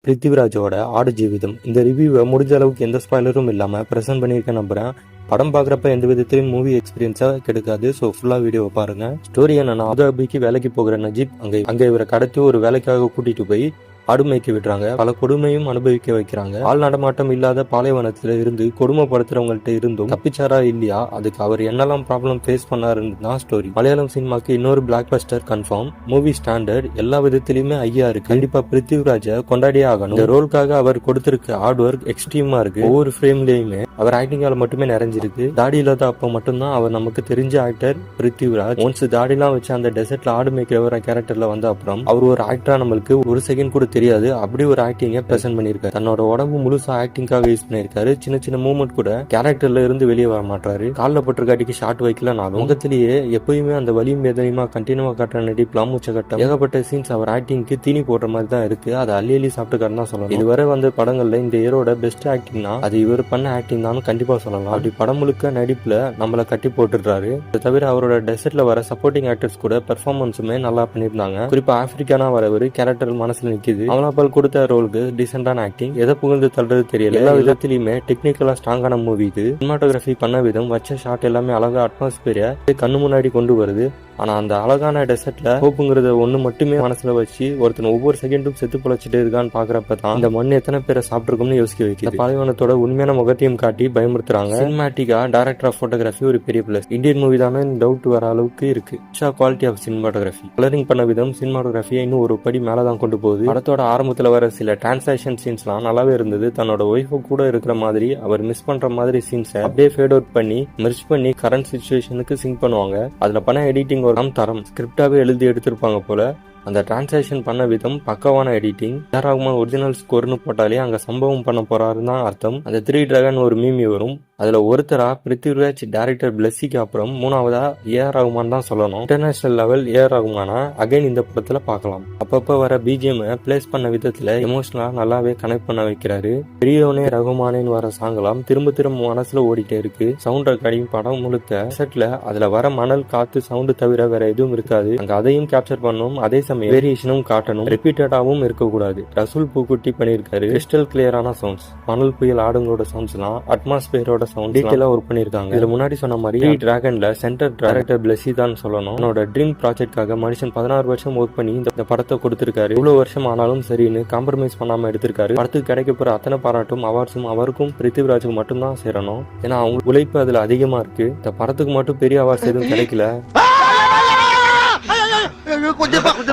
பிருத்திவிராஜோட ஆடு ஜீவிதம். இந்த ரிவ்யூவை முடிஞ்ச அளவுக்கு எந்த ஸ்பாய்லரும் இல்லாம பிரசன்ட் பண்ணியிருக்கேன் நம்புறேன். படம் பாக்குறப்ப எந்த விதத்திலும் மூவி எக்ஸ்பீரியன்ஸா கெடுக்காது. ஸோ ஃபுல்லா வீடியோவை பாருங்க. ஸ்டோரி என்னன்னா, அபுதாபிக்கு வேலைக்கு போகிற நஜீப் அங்க இவரை கடத்தி ஒரு வேலைக்காக கூட்டிட்டு போய் ஆடு மேய்க்க விடுறாங்க. பல கொடுமையும் அனுபவிக்க வைக்கிறாங்க. ஆள் நடமாட்டம் இல்லாத பாலைவனத்துல இருந்து கொடுமைப்படுத்துறவங்கள்ட்ட இருந்தும் தப்பிச்சாரா இல்லையா, அதுக்கு அவர் என்னெல்லாம் ப்ராப்ளம் ஃபேஸ் பண்ணாருன்னு தான் ஸ்டோரி. மலையாளம் சினிமாக்கு இன்னொரு black Bastar confirm. Movie standard எல்லா விதத்திலுமே ஐயா இருக்கு. கண்டிப்பா பிருத்திவிராஜ கொண்டாடியே ஆகணும். இந்த ரோலுக்காக அவர் கொடுத்திருக்க ஹார்ட் ஒர்க் எக்ஸ்ட்ரீமா இருக்கு. ஒவ்வொரு ஃப்ரேம்லயுமே அவர் ஆக்டிங்கால மட்டுமே நிறைஞ்சிருக்கு. தாடி இல்லாத அப்ப மட்டும்தான் அவர் நமக்கு தெரிஞ்ச ஆக்டர் பிருத்திவிராஜ். ஒன்ஸ் தாடிலாம் வச்சு அந்த டெசர்ட்ல ஆடு மேய்க்கிறவர கேரக்டர்ல வந்த அப்புறம் அவர் ஒரு ஆக்டரா நம்மளுக்கு ஒரு செகண்ட் கூட தெரியாது. அப்படி ஒரு ஆக்டிங்க பிரசன்ட் பண்ணிருக்காரு. தன்னோட உடம்பு முழுசா ஆக்டிங்காக யூஸ் பண்ணிருக்காரு. சின்ன சின்ன மூவ்மெண்ட் கூட கேரக்டர்ல இருந்து வெளியே வர மாட்டாரு. காலில் பட்டிருக்காட்டிக்கு ஷார்ட் வைக்கலனாலும் முகத்திலேயே எப்பயுமே அந்த வலியும் வேதனையுமா கண்டினியூவா காட்டுற நடிப்புலாம் மூச்சக்கட்டம் ஏகப்பட்ட சீன்ஸ் அவர் ஆக்டிங்க்கு தீனி போடுற மாதிரி தான் இருக்கு. அதை அள்ளி சாப்பிட்டுக்காருன்னு தான் சொல்லணும். இதுவரை வந்த படங்கள்ல இந்த ஹீரோட பெஸ்ட் ஆக்டிங்னா அது இவர் பண்ண ஆக்டிங் தான் கண்டிப்பா சொல்லலாம். அப்படி படம் முழுக்க நடிப்புல நம்மள கட்டி போட்டுறாரு. இதை தவிர அவரோட டெசர்ட்ல வர சப்போர்ட்டிங் ஆக்டர்ஸ் கூட பெர்ஃபார்மன்ஸுமே நல்லா பண்ணிருந்தாங்க. குறிப்பா ஆப்பிரிக்கானா வரவர் கேரக்டர் மனசுல நிக்குது. அவனாப்பால் கொடுத்த ரோலுக்கு டீசென்டான ஆக்டிங். எதை புகழ்ந்து தள்ளுறது தெரியல. எல்லா விதத்திலுமே டெக்னிக்கலா ஸ்ட்ராங்கான மூவி இது. சினிமாட்டோகிராஃபி பண்ண விதம், வச்ச ஷாட் எல்லாமே அழகா அட்மாஸ்பியரை கண்ணு முன்னாடி கொண்டு வருது. ஆனா அந்த அழகான டெசர்ட்ல ஹோப்புங்கிறத ஒண்ணு மட்டுமே மனசுல வச்சு ஒருத்தன் ஒவ்வொரு செகண்டும் செத்து பொழைச்சிட்டு இருக்கான்னு பாக்குறப்பதான் இந்த மண் எத்தனை பேரை சாப்பிட்டுருக்கும்னு யோசிக்க வைக்குது. பாலைவனத்தோட உண்மையான முகத்தையும் காட்டி பயமுறுத்துறாங்க. சினிமாட்டிக்கா டைரக்டர் ஆஃப் போட்டோகிராஃபி ஒரு பெரிய பிளஸ். இந்தியன் மூவி தானே டவுட் வர அளவுக்கு இருக்கு. குவாலிட்டி ஆஃப் சினிமாட்டோகிராஃபி, கலரிங் பண்ண விதம் சினிமாட்டோகிராஃபியை இன்னும் ஒரு படி மேலதான் கொண்டு போகுது. படத்தோட ஆரம்பத்துல வர சில டிரான்சாக்ஷன் சீன்ஸ்லாம் நல்லாவே இருந்தது. தன்னோட ஒய்ஃபு கூட இருக்கிற மாதிரி அவர் மிஸ் பண்ற மாதிரி சீன்ஸை அப்படியே ஃபேட் அவுட் பண்ணி மெர்ஜ் பண்ணி கரண்ட் சிச்சுவேஷனுக்கு சிங்க் பண்ணுவாங்க. அதுல பண்ண எடிட்டிங் ஒரு தரம் ஸ்கிரிப்டாவே எழுதி எடுத்திருப்பாங்க போல. அந்த டிரான்சாக்ஷன் பண்ண விதம் பக்கவான எடிட்டிங். ரஹ்மான் ஒரிஜினல் ஸ்கோர்னு போட்டாலே அங்க சம்பவம் பண்ண போறாருன்னு தான் அர்த்தம். அந்த 3 டிராகன் ஒரு மீமி வரும். அதுல ஒருத்தரா பிருத்திவிராஜ் டைரக்டர் பிளஸ்ஸிக்கு அப்புறம் மூணாவதா ரஹ்மான் தான் சொல்லணும். இன்டர்நேஷனல் லெவல் ரஹ்மானா அகைன் இந்த படத்துல பார்க்கலாம். அப்பப்ப வர பிஜிஎம் பிளேஸ் பண்ண விதத்துல எமோஷனலா நல்லாவே கனெக்ட் பண்ண வைக்கிறாரு. பெரியவனே ரஹ்மானின் வர சாங்கலாம் திரும்ப மனசுல ஓடிட்டே இருக்கு. சவுண்ட் ரெக்கார்டிங் படம் முழுக்க செட்ல அதுல வர மணல் காத்து சவுண்ட் தவிர வேற எதுவும் இருக்காது. அங்க அதையும் கேப்சர் பண்ணணும். அதே சமயம் வேரியேஷனும் காட்டணும். ரிப்பீட்டடாவும் இருக்கக்கூடாது. ரசூல் பூக்குட்டி பண்ணிருக்காரு. கிறிஸ்டல் கிளியரான சவுண்ட்ஸ், மணல் புயல் ஆடுங்களோட சவுண்ட்ஸ் எல்லாம் அட்மாஸ்பியரோட சவுண்ட் டீடைலா ஒர்க் பண்ணிருக்காங்க. இதுல முன்னாடி சொன்ன மாதிரி டிராகன்ல சென்டர் டைரக்டர் பிளஸ்ஸி தான் சொல்லணும். அவனோட ட்ரீம் ப்ராஜெக்ட்காக மனுஷன் 16 வருஷம் ஒர்க் பண்ணி இந்த படத்தை கொடுத்திருக்காரு. இவ்வளவு வருஷம் ஆனாலும் சரின்னு காம்ப்ரமைஸ் பண்ணாம எடுத்திருக்காரு. படத்துக்கு கிடைக்க போற அத்தனை பாராட்டும் அவார்ட்ஸும் அவருக்கும் பிருத்திவிராஜுக்கு மட்டும் தான் சேரணும். ஏன்னா அவங்க உழைப்பு அதுல அதிகமா இருக்கு. இந்த படத்துக்கு மட்டும் பெரிய அவார்ட்ஸ் எதுவும் கிடைக்கல.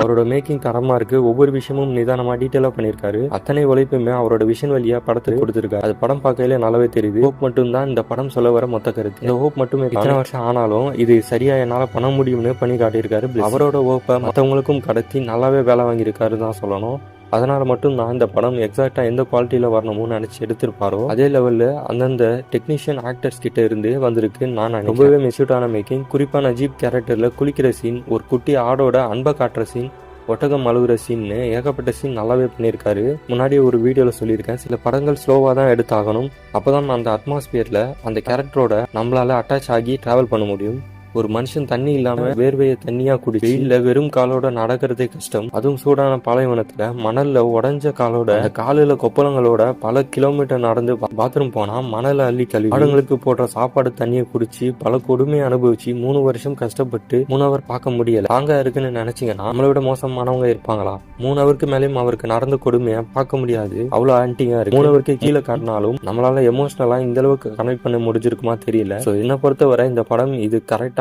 அவரோட மேக்கிங் தரமா இருக்கு. ஒவ்வொரு விஷயமும் நிதானமா டீடைலா பண்ணிருக்காரு. அத்தனை உழைப்புமே அவரோட விஷன் வழியா படத்துக்கு கொடுத்திருக்காரு. அது படம் பார்க்கல நல்லாவே தெரியுது. ஹோப் மட்டும் தான் இந்த படம் சொல்ல வர மொத்த கருத்து. இந்த ஹோப் மட்டுமே இத்தனை வருஷம் ஆனாலும் இது சரியா என்னால பண்ண முடியும்னு பண்ணி காட்டியிருக்காரு. அவரோட ஹோப்பை மற்றவங்களுக்கும் கடத்தி நல்லாவே வேலை வாங்கியிருக்காரு தான் சொல்லணும். அதனால மட்டும் நான் இந்த படம் எக்ஸாக்டா எந்த குவாலிட்டியில வரணும்னு நினைச்சு எடுத்திருப்பாரோ அதே லெவல்ல அந்தந்த டெக்னீஷியன் ஆக்டர்ஸ் கிட்ட இருந்து வந்திருக்கு. நான் ரொம்பவே மெச்சூர்டான மேக்கிங். குறிப்பா நஜீப் கேரக்டர்ல குளிக்கிற சீன், ஒரு குட்டி ஆடோட அன்பை காட்டுற சீன், ஒட்டகம் அழுகுற சீன்னு ஏகப்பட்ட சீன் நல்லாவே பண்ணியிருக்காரு. முன்னாடியே ஒரு வீடியோல சொல்லியிருக்கேன், சில படங்கள் ஸ்லோவா தான் எடுத்தாகணும். அப்பதான் அந்த அட்மாஸ்பியர்ல அந்த கேரக்டரோட நம்மளால அட்டாச் ஆகி டிராவல் பண்ண முடியும். ஒரு மனுஷன் தண்ணி இல்லாம வேர்வையை தண்ணியா குடிச்சு இல்ல வெறும் காலோட நடக்கிறதே கஷ்டம். அதுவும் சூடான பாலைவனத்துல மணல்ல உடஞ்ச காலோட காலில கொப்பளங்களோட பல கிலோமீட்டர் நடந்து பாத்ரூம் போனா மணல அள்ளி கழுவி ஆடுங்களுக்கு போடுற சாப்பாடு தண்ணியை குடிச்சு பல கொடுமையை அனுபவிச்சு 3 வருஷம் கஷ்டப்பட்டு 3 ஹவர் பார்க்க முடியல. தாங்க இருக்குன்னு நினைச்சீங்கன்னா நம்மளை விட மோசமானவங்க இருப்பாங்களா? 3 ஹவருக்கு மேலேயும் அவருக்கு நடந்த கொடுமையை பார்க்க முடியாது. அவ்வளவு ஆன்டிங்கா இருக்கு. 3 ஹவருக்கு கீழே காட்டினாலும் நம்மளால எமோஷனலா இந்த அளவுக்கு கனெக்ட் பண்ண முடிஞ்சிருக்குமா தெரியல. என்ன பொறுத்தவரை இந்த படம் இது கரெக்டா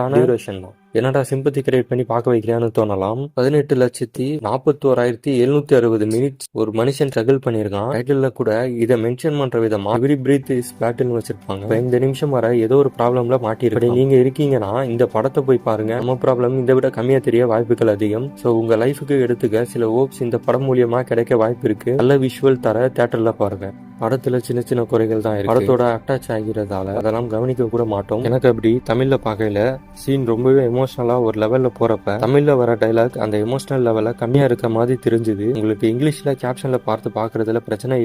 என்னடா சிம்பத்தி கிரியேட் பண்ணி பார்க்க வைக்கிறான்னு தோணலாம். 18,41,760 மினிட்ஸ் ஒரு மனுஷன் ஸ்ட்ரகிள் பண்ணிருக்கான். டைட்டில்ல கூட இதை மென்ஷன் பண்ற விதமா எவ்ரி பிரீத் இஸ் பேட்டில்னு வச்சிருப்பாங்க. இந்த நிமிஷம் வர ஏதோ ஒரு ப்ராப்ளம்ல மாட்டிருக்கு. நீங்க இருக்கீங்கன்னா இந்த படத்தை போய் பாருங்க. நம்ம ப்ராப்ளம் இதை விட கம்மியா தெரிய வாய்ப்புகள் அதிகம். சோ உங்க லைஃபுக்கு எடுத்துக்க சில ஹோப்ஸ் இந்த படம் மூலியமா கிடைக்க வாய்ப்பு இருக்கு. நல்ல விஷுவல் தர தியேட்டர்ல பாருங்க. படத்துல சின்ன சின்ன குறைகள் தான் இருக்கு. படத்தோட அட்டாச் ஆகிறதால அதெல்லாம் கவனிக்க கூட மாட்டோம். எனக்கு அப்படி தமிழ்ல பார்க்கல சீன் ரொம்பவே எமோஷனலா ஒரு லெவல்ல போறப்ப தமிழ்ல வர டைலாக் அந்த எமோஷனல் லெவல்ல கம்மியா இருக்க மாதிரி தெரிஞ்சுது. உங்களுக்கு இங்கிலீஷ்ல கேப்ஷன்ல பார்த்து பாக்குறதுல பிரச்சனை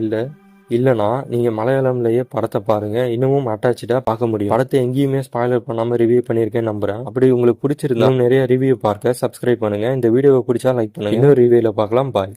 இல்லனா நீங்க மலையாளம்லயே படத்தை பாருங்க. இன்னமும் அட்டாச்சா பார்க்க முடியும். படத்தை எங்கேயுமே ஸ்பாயிலர் பண்ணாம ரிவ்யூ பண்ணிருக்கேன் நம்புறேன். அப்படி உங்களுக்கு பிடிச்சிருந்தா நிறைய ரிவ்யூ பார்க்க சப்ஸ்கிரைப் பண்ணுங்க. இந்த வீடியோவை பிடிச்சா லைக் பண்ணுங்க. இன்னொரு ரிவ்யூல பார்க்கலாம். பாய்.